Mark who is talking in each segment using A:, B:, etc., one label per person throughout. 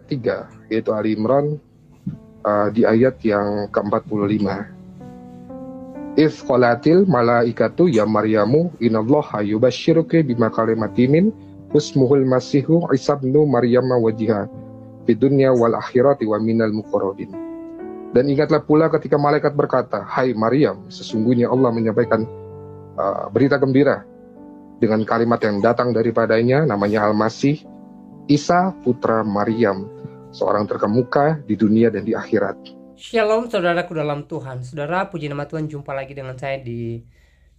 A: ketiga, yaitu Ali Imran di ayat yang ke-45. Iz qalatil malaikatu ya Maryamu inallaha yubashshiruki bima kalimatin ismuhul masihu Isa ibnu Maryam wajiha fid dunya wal akhirati wa minal muqarrabin. Dan ingatlah pula ketika malaikat berkata, "Hai Maryam, sesungguhnya Allah menyampaikan berita gembira dengan kalimat yang datang daripadanya, namanya Al-Masih Isa putra Maryam, seorang terkemuka di dunia dan di akhirat."
B: Shalom saudaraku dalam Tuhan. Saudara, puji nama Tuhan, jumpa lagi dengan saya di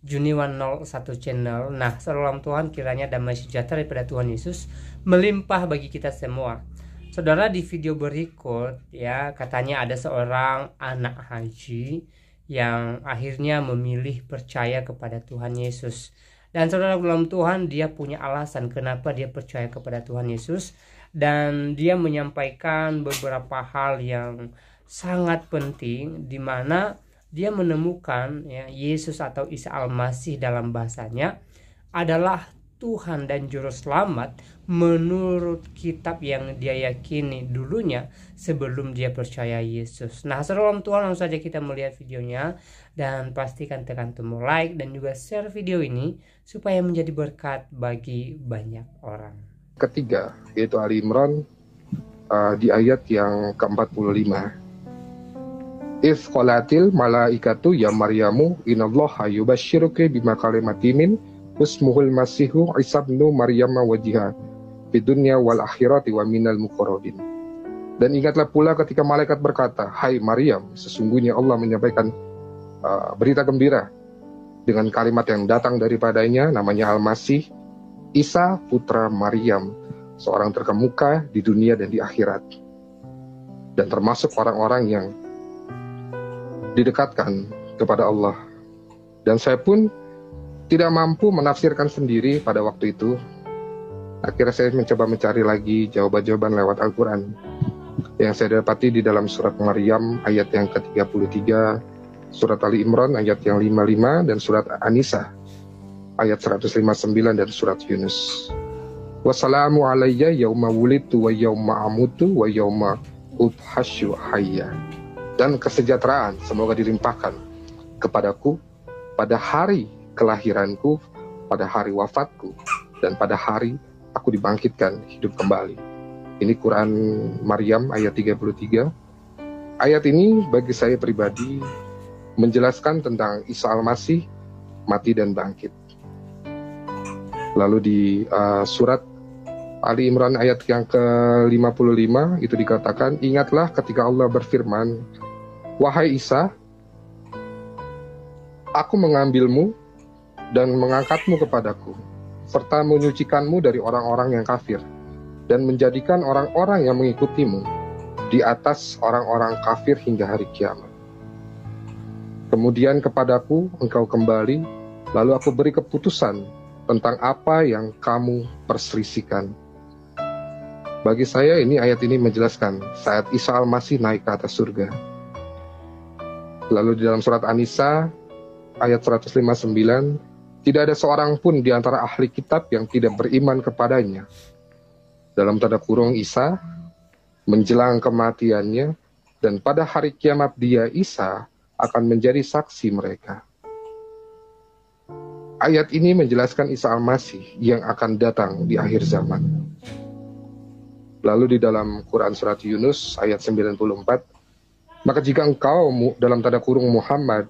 B: Juni 101 channel. Nah, saudara Tuhan, kiranya damai sejahtera daripada Tuhan Yesus melimpah bagi kita semua. Saudara, di video berikut ya, katanya ada seorang anak haji yang akhirnya memilih percaya kepada Tuhan Yesus. Dan saudara dalam Tuhan, dia punya alasan kenapa dia percaya kepada Tuhan Yesus, dan dia menyampaikan beberapa hal yang sangat penting, di mana dia menemukan ya, Yesus atau Isa Al-Masih dalam bahasanya adalah Tuhan dan Juru Selamat menurut kitab yang dia yakini dulunya sebelum dia percaya Yesus. Nah, saudara Tuhan, langsung saja kita melihat videonya, dan pastikan tekan tombol like dan juga share video ini supaya menjadi berkat bagi banyak orang.
A: Ketiga, yaitu Ali Imran di ayat yang ke-45. Iz qalatil malaikatu ya Maryamu inallaha yubashshiruki bima kalimatin ismuhul masihu Isa ibnu Maryam wajiha fid dunya wal akhirati wa minal muqarrabin. Dan ingatlah pula ketika malaikat berkata, "Hai Maryam, sesungguhnya Allah menyampaikan berita gembira dengan kalimat yang datang daripadanya, namanya Al-Masih Isa putra Maryam, seorang terkemuka di dunia dan di akhirat, dan termasuk orang-orang yang didekatkan kepada Allah." Dan saya pun tidak mampu menafsirkan sendiri pada waktu itu. Akhirnya saya mencoba mencari lagi jawaban-jawaban lewat Al-Quran yang saya dapati di dalam surat Maryam ayat yang ke-33, surat Ali Imran ayat yang 55, dan surat An-Nisa ayat 159, dan surat Yunus. Wassalamu alayya yauma wulidtu wa yauma amutu wa yauma ubhasyu hayya. Dan kesejahteraan semoga dilimpahkan kepadaku pada hari kelahiranku, pada hari wafatku, dan pada hari aku dibangkitkan hidup kembali. Ini Quran Maryam ayat 33. Ayat ini bagi saya pribadi menjelaskan tentang Isa Al-Masih mati dan bangkit. Lalu di surat Ali Imran ayat yang ke-55 itu dikatakan, "Ingatlah ketika Allah berfirman, Wahai Isa, aku mengambilmu dan mengangkatmu kepadaku, serta menyucikanmu dari orang-orang yang kafir, dan menjadikan orang-orang yang mengikutimu di atas orang-orang kafir hingga hari kiamat. Kemudian kepadaku engkau kembali, lalu aku beri keputusan tentang apa yang kamu perselisihkan." Bagi saya ayat ini menjelaskan saat Isa Al-Masih naik ke atas surga. Lalu di dalam surat An-Nisa ayat 159, tidak ada seorang pun di antara ahli kitab yang tidak beriman kepadanya. Dalam tanda kurung Isa, menjelang kematiannya, dan pada hari kiamat dia, Isa, akan menjadi saksi mereka. Ayat ini menjelaskan Isa Al-Masih yang akan datang di akhir zaman. Lalu di dalam Quran surat Yunus ayat 94, maka jika engkau dalam tanda kurung Muhammad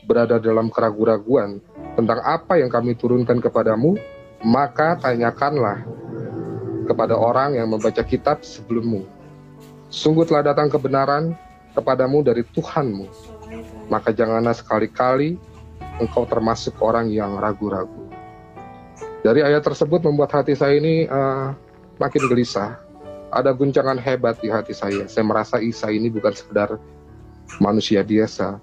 A: berada dalam keraguan-raguan tentang apa yang kami turunkan kepadamu, maka tanyakanlah kepada orang yang membaca kitab sebelummu. Sungguh telah datang kebenaran kepadamu dari Tuhanmu, maka janganlah sekali-kali engkau termasuk orang yang ragu-ragu. Dari ayat tersebut membuat hati saya ini makin gelisah. Ada guncangan hebat di hati saya. Saya merasa Isa ini bukan sekedar manusia biasa.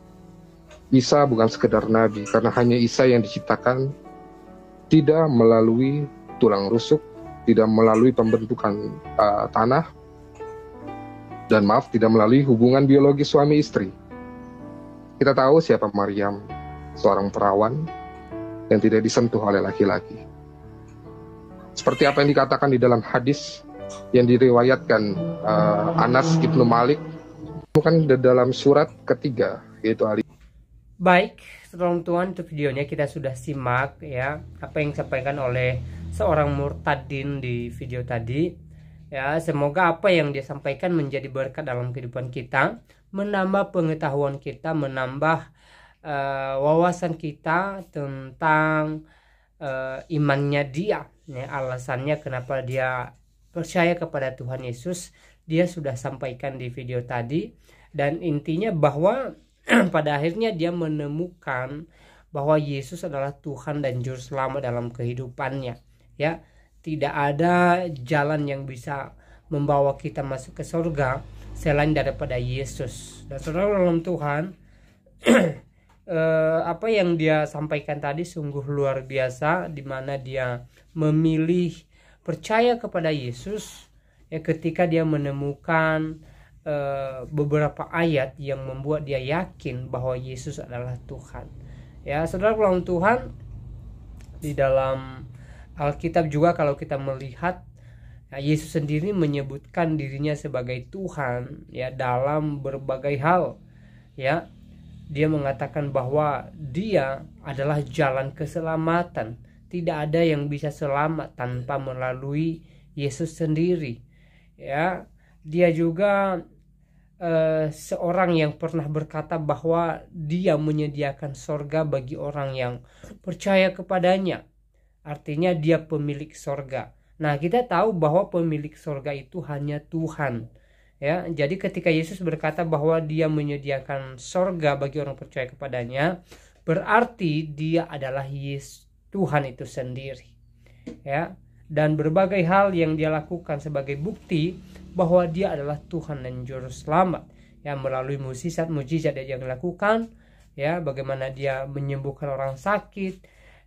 A: Isa bukan sekedar nabi, karena hanya Isa yang diciptakan tidak melalui tulang rusuk, tidak melalui pembentukan tanah, dan tidak melalui hubungan biologi suami istri. Kita tahu siapa Maryam, seorang perawan yang tidak disentuh oleh laki-laki. Seperti apa yang dikatakan di dalam hadis, yang diriwayatkan Anas Ibnu Malik bukan di dalam surat ketiga, yaitu Ali.
B: Baik, teman-teman, untuk videonya kita sudah simak ya apa yang disampaikan oleh seorang murtadin di video tadi. Ya, semoga apa yang dia sampaikan menjadi berkat dalam kehidupan kita, menambah pengetahuan kita, menambah wawasan kita tentang imannya dia. Ya, alasannya kenapa dia percaya kepada Tuhan Yesus, dia sudah sampaikan di video tadi. Dan intinya bahwa pada akhirnya dia menemukan bahwa Yesus adalah Tuhan dan Juru Selamat dalam kehidupannya. Ya, tidak ada jalan yang bisa membawa kita masuk ke surga selain daripada Yesus. Dan saudara dalam Tuhan, apa yang dia sampaikan tadi sungguh luar biasa, di mana dia memilih percaya kepada Yesus ya ketika dia menemukan beberapa ayat yang membuat dia yakin bahwa Yesus adalah Tuhan. Ya, saudara dalam Tuhan, di dalam Alkitab juga kalau kita melihat ya, Yesus sendiri menyebutkan dirinya sebagai Tuhan ya dalam berbagai hal. Ya, dia mengatakan bahwa dia adalah jalan keselamatan. Tidak ada yang bisa selamat tanpa melalui Yesus sendiri. Ya, dia juga seorang yang pernah berkata bahwa dia menyediakan sorga bagi orang yang percaya kepadanya. Artinya dia pemilik sorga. Nah, kita tahu bahwa pemilik sorga itu hanya Tuhan. Ya, jadi ketika Yesus berkata bahwa dia menyediakan sorga bagi orang percaya kepadanya, berarti dia adalah Yesus, Tuhan itu sendiri. Ya, dan berbagai hal yang dia lakukan sebagai bukti bahwa dia adalah Tuhan dan Juru Selamat. Ya, melalui mukjizat yang dia lakukan, ya, bagaimana dia menyembuhkan orang sakit,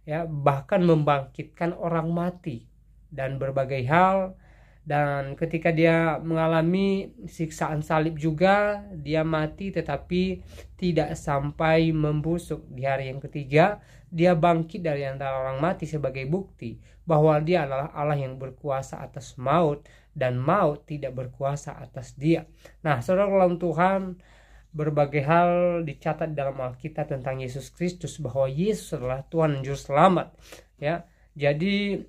B: ya, bahkan membangkitkan orang mati dan berbagai hal. Dan ketika dia mengalami siksaan salib juga, dia mati tetapi tidak sampai membusuk. Di hari yang ketiga, dia bangkit dari antara orang mati sebagai bukti bahwa dia adalah Allah yang berkuasa atas maut dan maut tidak berkuasa atas dia. Nah, saudara dalam Tuhan, berbagai hal dicatat dalam Alkitab tentang Yesus Kristus bahwa Yesus adalah Tuhan dan Juru Selamat. Ya, jadi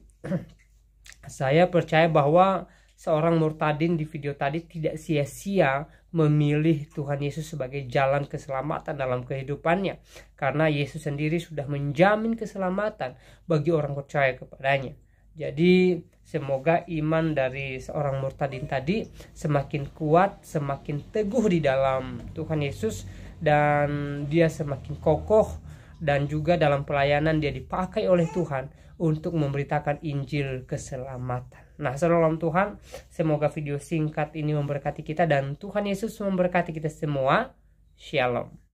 B: saya percaya bahwa seorang murtadin di video tadi tidak sia-sia memilih Tuhan Yesus sebagai jalan keselamatan dalam kehidupannya, karena Yesus sendiri sudah menjamin keselamatan bagi orang percaya kepadanya. Jadi semoga iman dari seorang murtadin tadi semakin kuat, semakin teguh di dalam Tuhan Yesus, dan dia semakin kokoh, dan juga dalam pelayanan dia dipakai oleh Tuhan untuk memberitakan Injil keselamatan. Nah, saudara dalam Tuhan, semoga video singkat ini memberkati kita dan Tuhan Yesus memberkati kita semua. Shalom.